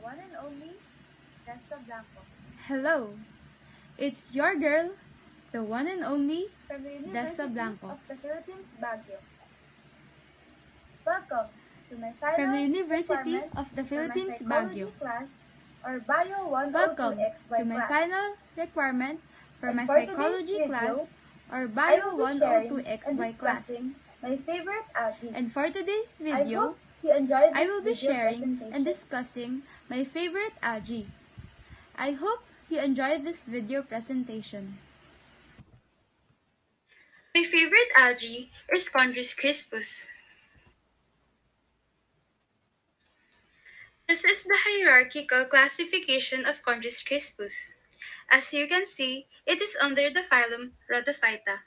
one and only Dessa Blanco Hello, it's your girl, the one and only from the Dessa University Blanco, of the Philippines Baguio. Welcome to my from the final University requirement of the for my Philippines Baguio. Phycology class or Bio Welcome to 102XY my class. final requirement for And my for today's Phycology video, class or I Bio will be sharing and 102XY class. discussing my favorite algae. And for today's I video, hope you enjoyed I this will be video sharing and presentation. discussing my favorite algae. I hope you enjoy this video presentation. My favorite algae is Chondrus crispus. This is the hierarchical classification of Chondrus crispus. As you can see, it is under the phylum Rhodophyta.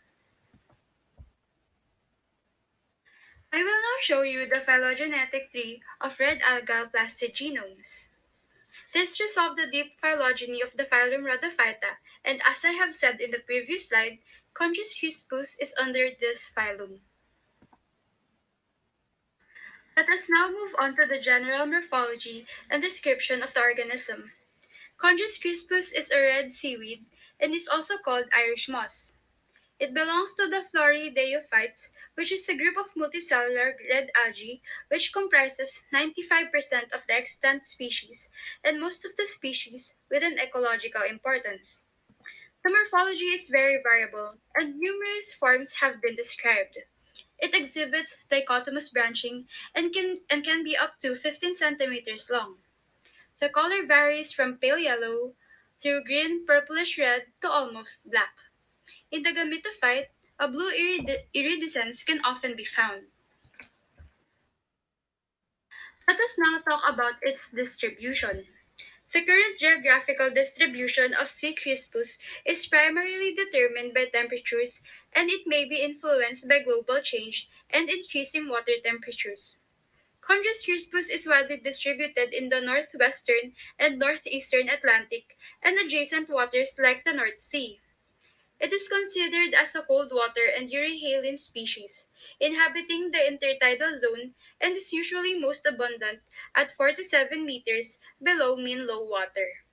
I will now show you the phylogenetic tree of red algal plastid genomes. This resolved the deep phylogeny of the phylum Rhodophyta, and as I have said in the previous slide, Chondrus crispus is under this phylum. Let us now move on to the general morphology and description of the organism. Chondrus crispus is a red seaweed and is also called Irish moss. It belongs to the Florideophytes, which is a group of multicellular red algae which comprises 95% of the extant species and most of the species with an ecological importance. The morphology is very variable and numerous forms have been described. It exhibits dichotomous branching and can be up to 15 centimeters long. The color varies from pale yellow through green, purplish red to almost black. In the gametophyte, a blue iridescence can often be found. Let us now talk about its distribution. The current geographical distribution of C. crispus is primarily determined by temperatures, and it may be influenced by global change and increasing water temperatures. Chondrus crispus is widely distributed in the northwestern and northeastern Atlantic and adjacent waters like the North Sea. It is considered as a cold water and euryhaline species, inhabiting the intertidal zone and is usually most abundant at 4 to 7 meters below mean low water.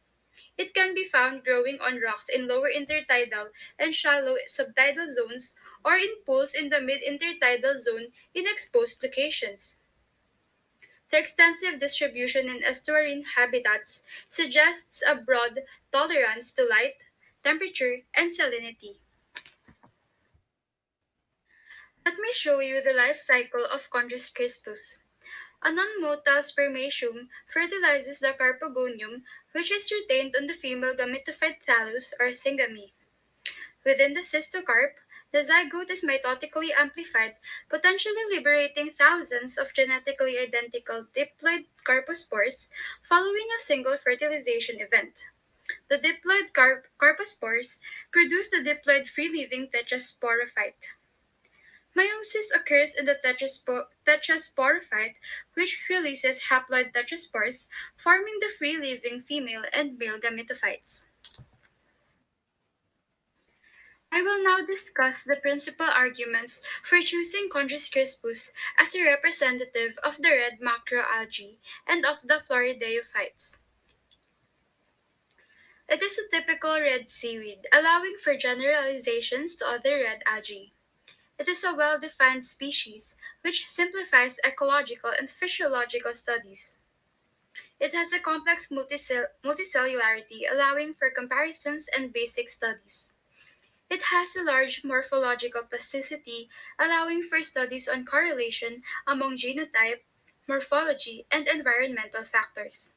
It can be found growing on rocks in lower intertidal and shallow subtidal zones or in pools in the mid-intertidal zone in exposed locations. The extensive distribution in estuarine habitats suggests a broad tolerance to light, temperature, and salinity. Let me show you the life cycle of Chondrus crispus. A non-motile spermatium fertilizes the carpogonium, which is retained on the female gametophyte thallus or syngamy. Within the cystocarp, the zygote is mitotically amplified, potentially liberating thousands of genetically identical diploid carpospores following a single fertilization event. The diploid carpospores produce the diploid free-living tetrasporophyte. Meiosis occurs in the tetrasporophyte, which releases haploid tetraspores, forming the free-living female and male gametophytes. I will now discuss the principal arguments for choosing Chondrus crispus as a representative of the red macroalgae and of the Florideophytes. It is a typical red seaweed, allowing for generalizations to other red algae. It is a well-defined species, which simplifies ecological and physiological studies. It has a complex multicellularity, allowing for comparisons and basic studies. It has a large morphological plasticity, allowing for studies on correlation among genotype, morphology, and environmental factors.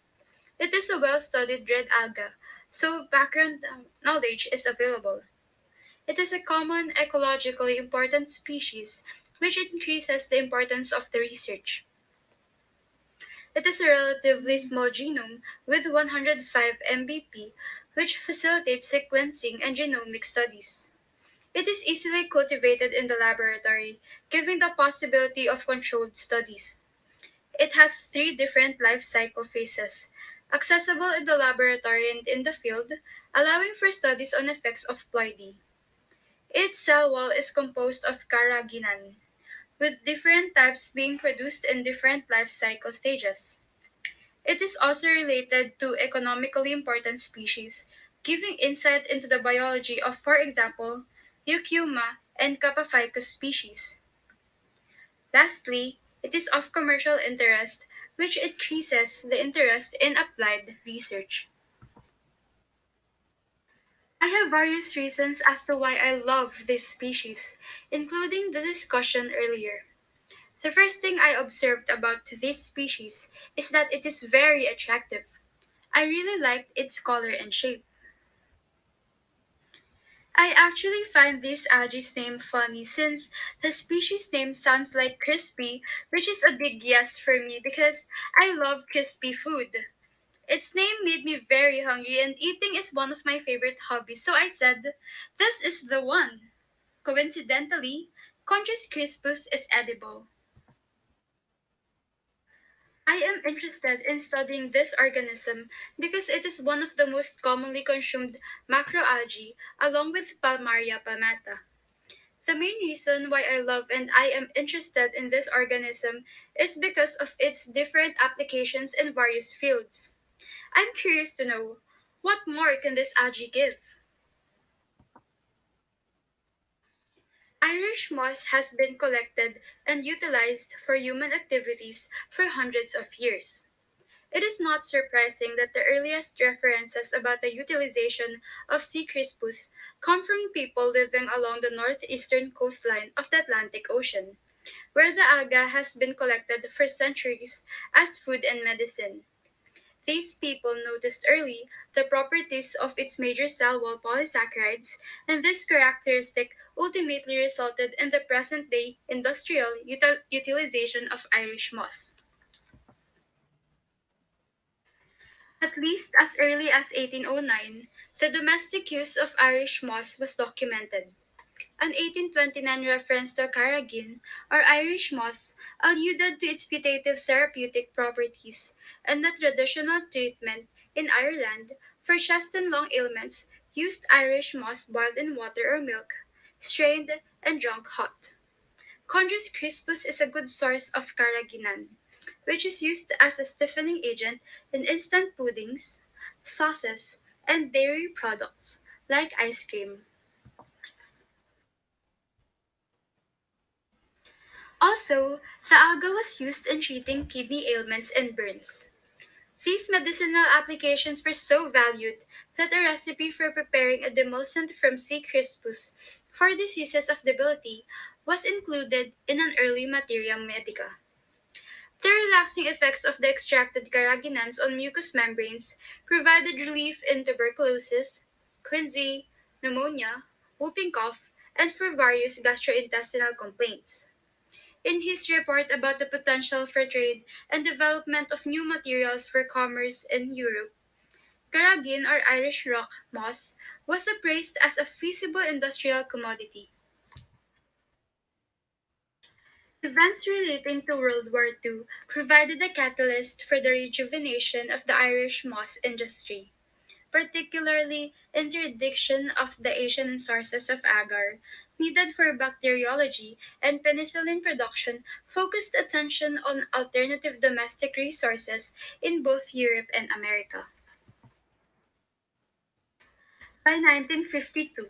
It is a well-studied red alga, so background knowledge is available. It is a common ecologically important species, which increases the importance of the research. It is a relatively small genome with 105 mbp, which facilitates sequencing and genomic studies. It is easily cultivated in the laboratory, giving the possibility of controlled studies. It has three different life cycle phases, accessible in the laboratory and in the field, allowing for studies on effects of ploidy. Its cell wall is composed of carrageenan, with different types being produced in different life cycle stages. It is also related to economically important species, giving insight into the biology of, for example, Eucheuma and Capaphycus species. Lastly, it is of commercial interest, which increases the interest in applied research. I have various reasons as to why I love this species, including the discussion earlier. The first thing I observed about this species is that it is very attractive. I really liked its color and shape. I actually find this algae's name funny since the species name sounds like crispy, which is a big yes for me because I love crispy food. Its name made me very hungry, and eating is one of my favorite hobbies, so I said, this is the one. Coincidentally, Chondrus crispus is edible. I am interested in studying this organism because it is one of the most commonly consumed macroalgae along with Palmaria palmata. The main reason why I love and I am interested in this organism is because of its different applications in various fields. I'm curious to know what more can this algae give? Irish moss has been collected and utilized for human activities for hundreds of years. It is not surprising that the earliest references about the utilization of C. crispus come from people living along the northeastern coastline of the Atlantic Ocean, where the alga has been collected for centuries as food and medicine. These people noticed early the properties of its major cell wall polysaccharides, and this characteristic ultimately resulted in the present day industrial utilization of Irish moss. At least as early as 1809, the domestic use of Irish moss was documented. An 1829 reference to carrageen, or Irish moss, alluded to its putative therapeutic properties, and the traditional treatment in Ireland for chest and lung ailments used Irish moss boiled in water or milk, strained and drunk hot. Chondrus crispus is a good source of carrageenan, which is used as a stiffening agent in instant puddings, sauces, and dairy products like ice cream. Also, the alga was used in treating kidney ailments and burns. These medicinal applications were so valued that a recipe for preparing a demulcent from C. crispus for diseases of debility was included in an early materia medica. The relaxing effects of the extracted carrageenans on mucous membranes provided relief in tuberculosis, quinsy, pneumonia, whooping cough, and for various gastrointestinal complaints. In his report about the potential for trade and development of new materials for commerce in Europe, carrageen or Irish rock moss was appraised as a feasible industrial commodity. Events relating to World War II provided a catalyst for the rejuvenation of the Irish moss industry, particularly interdiction of the Asian sources of agar needed for bacteriology and penicillin production focused attention on alternative domestic resources in both Europe and America. By 1952,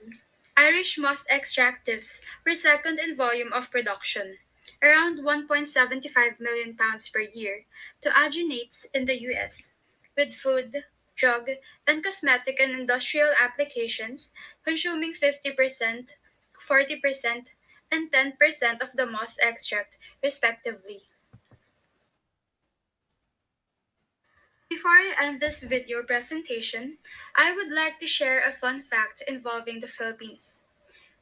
Irish moss extractives were second in volume of production, around 1.75 million pounds per year, to agenates in the US, with food, drug, and cosmetic and industrial applications consuming 50%, 40%, and 10% of the moss extract, respectively. Before I end this video presentation, I would like to share a fun fact involving the Philippines.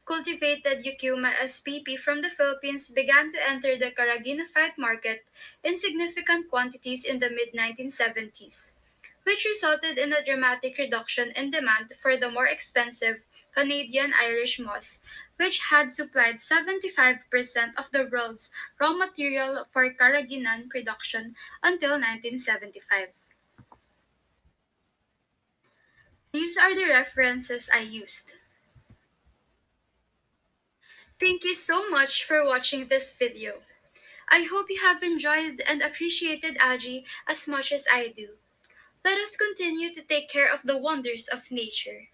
Cultivated Eucheuma spp from the Philippines began to enter the Carrageenophyte market in significant quantities in the mid-1970s, which resulted in a dramatic reduction in demand for the more expensive Canadian Irish moss, which had supplied 75% of the world's raw material for carrageenan production until 1975. These are the references I used. Thank you so much for watching this video. I hope you have enjoyed and appreciated algae as much as I do. Let us continue to take care of the wonders of nature.